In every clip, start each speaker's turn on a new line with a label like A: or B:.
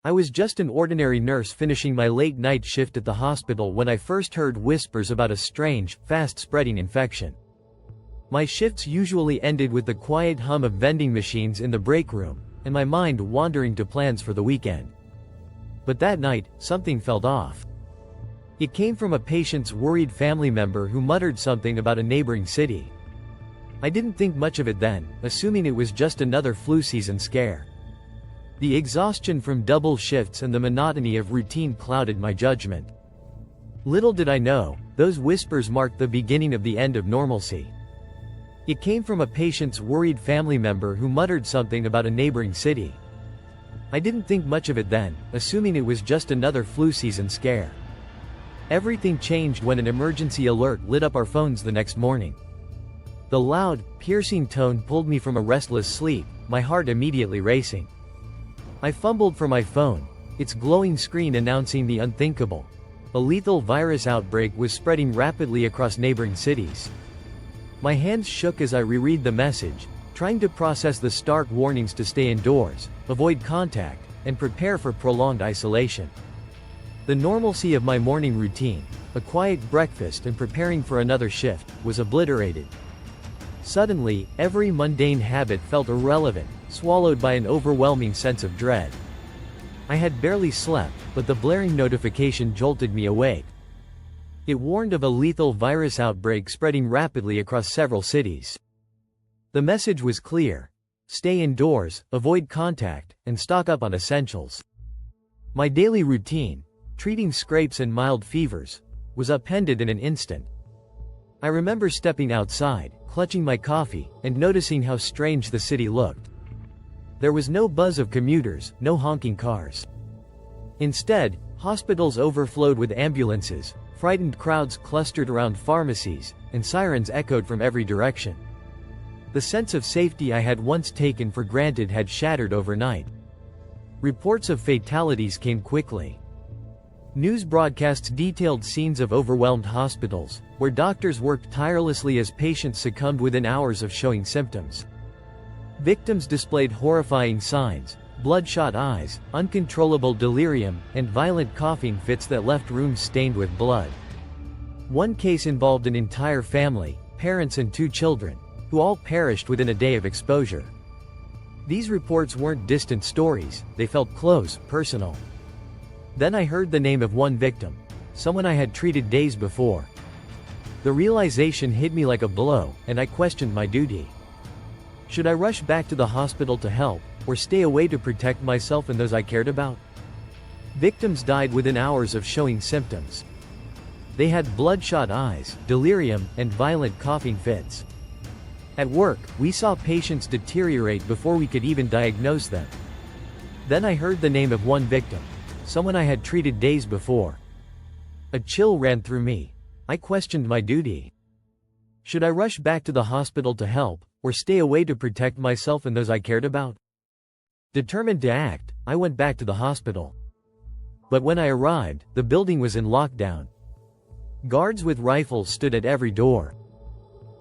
A: I was just an ordinary nurse finishing my late night shift at the hospital when I first heard whispers about a strange, fast-spreading infection. My shifts usually ended with the quiet hum of vending machines in the break room, and my mind wandering to plans for the weekend. But that night, something felt off. It came from a patient's worried family member who muttered something about a neighboring city. I didn't think much of it then, assuming it was just another flu season scare. The exhaustion from double shifts and the monotony of routine clouded my judgment. Little did I know, those whispers marked the beginning of the end of normalcy. It came from a patient's worried family member who muttered something about a neighboring city. I didn't think much of it then, assuming it was just another flu season scare. Everything changed when an emergency alert lit up our phones the next morning. The loud, piercing tone pulled me from a restless sleep, my heart immediately racing. I fumbled for my phone, its glowing screen announcing the unthinkable. A lethal virus outbreak was spreading rapidly across neighboring cities. My hands shook as I reread the message, trying to process the stark warnings to stay indoors, avoid contact, and prepare for prolonged isolation. The normalcy of my morning routine, a quiet breakfast and preparing for another shift, was obliterated. Suddenly, every mundane habit felt irrelevant, swallowed by an overwhelming sense of dread. I had barely slept, but the blaring notification jolted me awake. It warned of a lethal virus outbreak spreading rapidly across several cities. The message was clear: stay indoors, avoid contact, and stock up on essentials. My daily routine, treating scrapes and mild fevers, was upended in an instant. I remember stepping outside, clutching my coffee, and noticing how strange the city looked. There was no buzz of commuters, no honking cars. Instead, hospitals overflowed with ambulances, frightened crowds clustered around pharmacies, and sirens echoed from every direction. The sense of safety I had once taken for granted had shattered overnight. Reports of fatalities came quickly. News broadcasts detailed scenes of overwhelmed hospitals, where doctors worked tirelessly as patients succumbed within hours of showing symptoms. Victims displayed horrifying signs: bloodshot eyes, uncontrollable delirium, and violent coughing fits that left rooms stained with blood. One case involved an entire family, parents and 2 children, who all perished within a day of exposure. These reports weren't distant stories, they felt close, personal. Then I heard the name of one victim, someone I had treated days before. The realization hit me like a blow, and I questioned my duty. Should I rush back to the hospital to help, or stay away to protect myself and those I cared about? Victims died within hours of showing symptoms. They had bloodshot eyes, delirium, and violent coughing fits. At work, we saw patients deteriorate before we could even diagnose them. Then I heard the name of one victim, someone I had treated days before. A chill ran through me. I questioned my duty. Should I rush back to the hospital to help, or stay away to protect myself and those I cared about? Determined to act, I went back to the hospital. But when I arrived, the building was in lockdown. Guards with rifles stood at every door.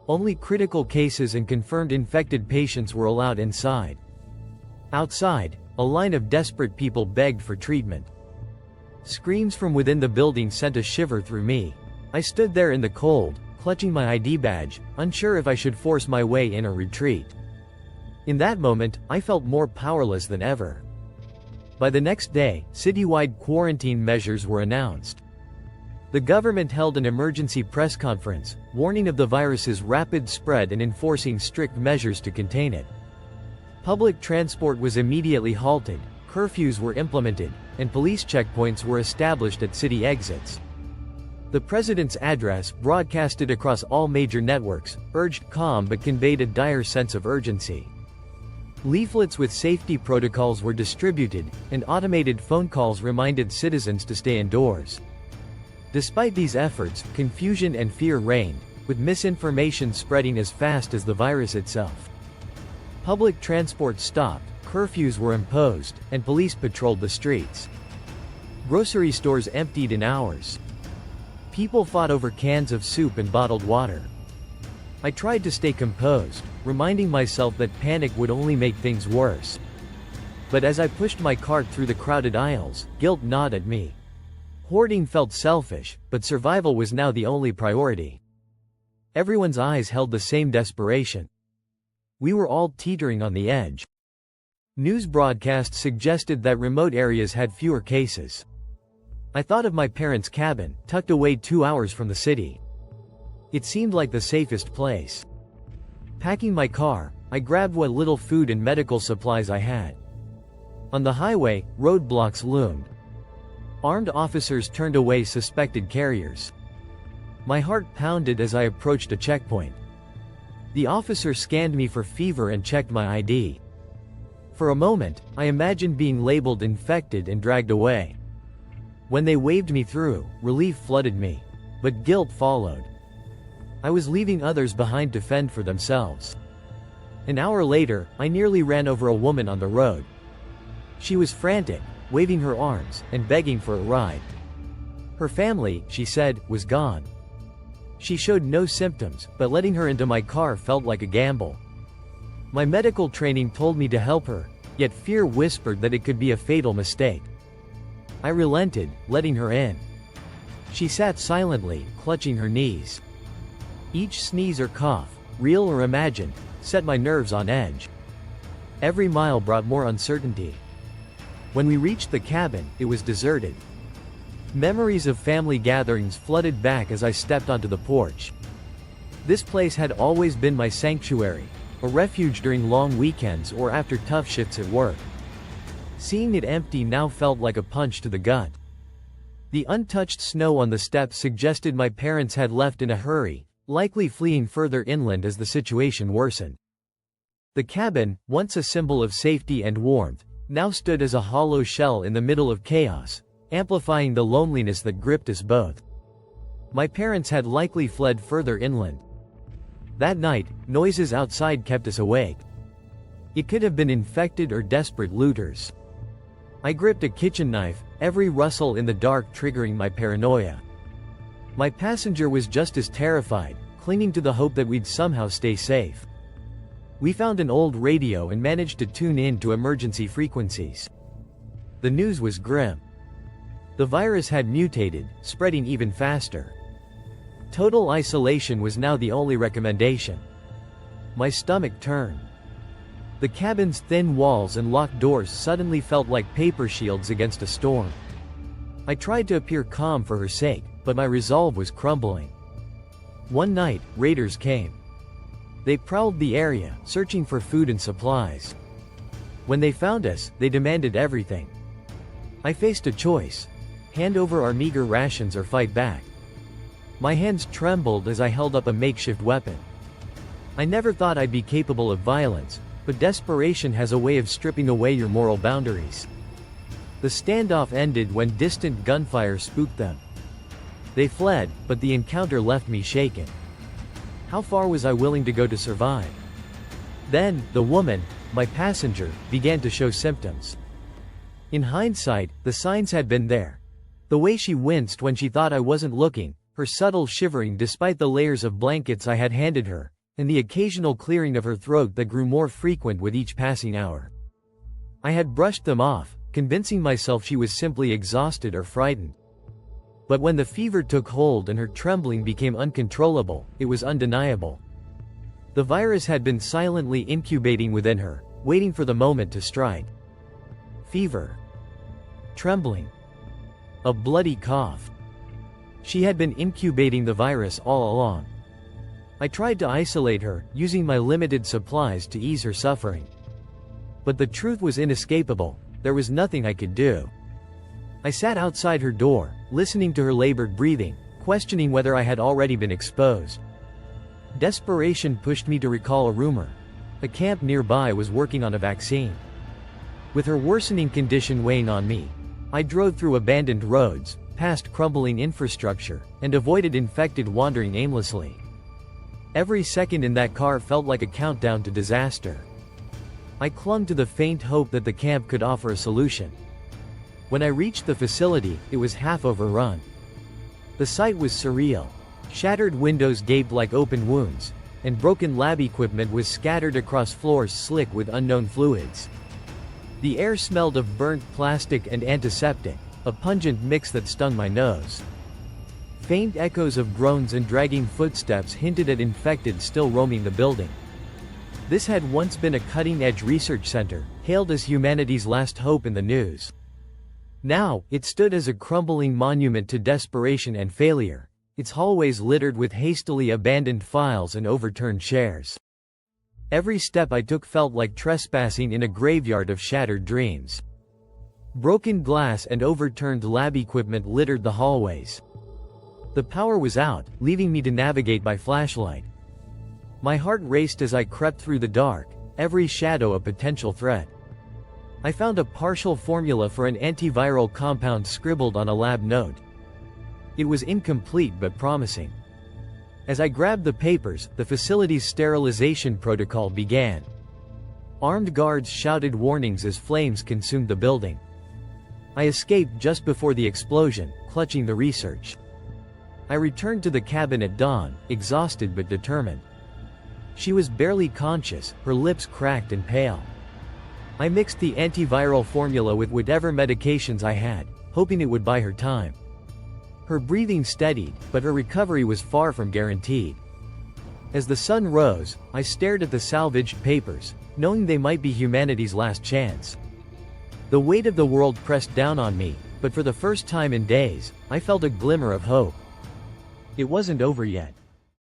A: Only critical cases and confirmed infected patients were allowed inside. Outside, a line of desperate people begged for treatment. Screams from within the building sent a shiver through me. I stood there in the cold, clutching my ID badge, unsure if I should force my way in or retreat. In that moment, I felt more powerless than ever. By the next day, citywide quarantine measures were announced. The government held an emergency press conference, warning of the virus's rapid spread and enforcing strict measures to contain it. Public transport was immediately halted, curfews were implemented, and police checkpoints were established at city exits. The president's address, broadcasted across all major networks, urged calm but conveyed a dire sense of urgency. Leaflets with safety protocols were distributed, and automated phone calls reminded citizens to stay indoors. Despite these efforts, confusion and fear reigned, with misinformation spreading as fast as the virus itself. Public transport stopped, curfews were imposed, and police patrolled the streets. Grocery stores emptied in hours. People fought over cans of soup and bottled water. I tried to stay composed, reminding myself that panic would only make things worse. But as I pushed my cart through the crowded aisles, guilt gnawed at me. Hoarding felt selfish, but survival was now the only priority. Everyone's eyes held the same desperation. We were all teetering on the edge. News broadcasts suggested that remote areas had fewer cases. I thought of my parents' cabin, tucked away 2 hours from the city. It seemed like the safest place. Packing my car, I grabbed what little food and medical supplies I had. On the highway, roadblocks loomed. Armed officers turned away suspected carriers. My heart pounded as I approached a checkpoint. The officer scanned me for fever and checked my ID. For a moment, I imagined being labeled infected and dragged away. When they waved me through, relief flooded me. But guilt followed. I was leaving others behind to fend for themselves. An hour later, I nearly ran over a woman on the road. She was frantic, waving her arms, and begging for a ride. Her family, she said, was gone. She showed no symptoms, but letting her into my car felt like a gamble. My medical training told me to help her, yet fear whispered that it could be a fatal mistake. I relented, letting her in. She sat silently, clutching her knees. Each sneeze or cough, real or imagined, set my nerves on edge. Every mile brought more uncertainty. When we reached the cabin, it was deserted. Memories of family gatherings flooded back as I stepped onto the porch. This place had always been my sanctuary, a refuge during long weekends or after tough shifts at work. Seeing it empty now felt like a punch to the gut. The untouched snow on the steps suggested my parents had left in a hurry, likely fleeing further inland as the situation worsened. The cabin, once a symbol of safety and warmth, now stood as a hollow shell in the middle of chaos, amplifying the loneliness that gripped us both. My parents had likely fled further inland. That night, noises outside kept us awake. It could have been infected or desperate looters. I gripped a kitchen knife, every rustle in the dark triggering my paranoia. My passenger was just as terrified, clinging to the hope that we'd somehow stay safe. We found an old radio and managed to tune in to emergency frequencies. The news was grim. The virus had mutated, spreading even faster. Total isolation was now the only recommendation. My stomach turned. The cabin's thin walls and locked doors suddenly felt like paper shields against a storm. I tried to appear calm for her sake, but my resolve was crumbling. One night, raiders came. They prowled the area, searching for food and supplies. When they found us, they demanded everything. I faced a choice: hand over our meager rations or fight back. My hands trembled as I held up a makeshift weapon. I never thought I'd be capable of violence, but desperation has a way of stripping away your moral boundaries. The standoff ended when distant gunfire spooked them. They fled, but the encounter left me shaken. How far was I willing to go to survive? Then, the woman, my passenger, began to show symptoms. In hindsight, the signs had been there. The way she winced when she thought I wasn't looking, her subtle shivering despite the layers of blankets I had handed her, and the occasional clearing of her throat that grew more frequent with each passing hour. I had brushed them off, convincing myself she was simply exhausted or frightened. But when the fever took hold and her trembling became uncontrollable, it was undeniable. The virus had been silently incubating within her, waiting for the moment to strike. Fever. Trembling. A bloody cough. She had been incubating the virus all along. I tried to isolate her, using my limited supplies to ease her suffering. But the truth was inescapable. There was nothing I could do. I sat outside her door, listening to her labored breathing, questioning whether I had already been exposed. Desperation pushed me to recall a rumor. A camp nearby was working on a vaccine. With her worsening condition weighing on me, I drove through abandoned roads, past crumbling infrastructure, and avoided infected wandering aimlessly. Every second in that car felt like a countdown to disaster. I clung to the faint hope that the camp could offer a solution. When I reached the facility, it was half overrun. The sight was surreal. Shattered windows gaped like open wounds, and broken lab equipment was scattered across floors slick with unknown fluids. The air smelled of burnt plastic and antiseptic, a pungent mix that stung my nose. Faint echoes of groans and dragging footsteps hinted at infected still roaming the building. This had once been a cutting-edge research center, hailed as humanity's last hope in the news. Now, it stood as a crumbling monument to desperation and failure, its hallways littered with hastily abandoned files and overturned chairs. Every step I took felt like trespassing in a graveyard of shattered dreams. Broken glass and overturned lab equipment littered the hallways. The power was out, leaving me to navigate by flashlight. My heart raced as I crept through the dark, every shadow a potential threat. I found a partial formula for an antiviral compound scribbled on a lab note. It was incomplete but promising. As I grabbed the papers, the facility's sterilization protocol began. Armed guards shouted warnings as flames consumed the building. I escaped just before the explosion, clutching the research. I returned to the cabin at dawn, exhausted but determined. She was barely conscious, her lips cracked and pale. I mixed the antiviral formula with whatever medications I had, hoping it would buy her time. Her breathing steadied, but her recovery was far from guaranteed. As the sun rose, I stared at the salvaged papers, knowing they might be humanity's last chance. The weight of the world pressed down on me, but for the first time in days, I felt a glimmer of hope. It wasn't over yet.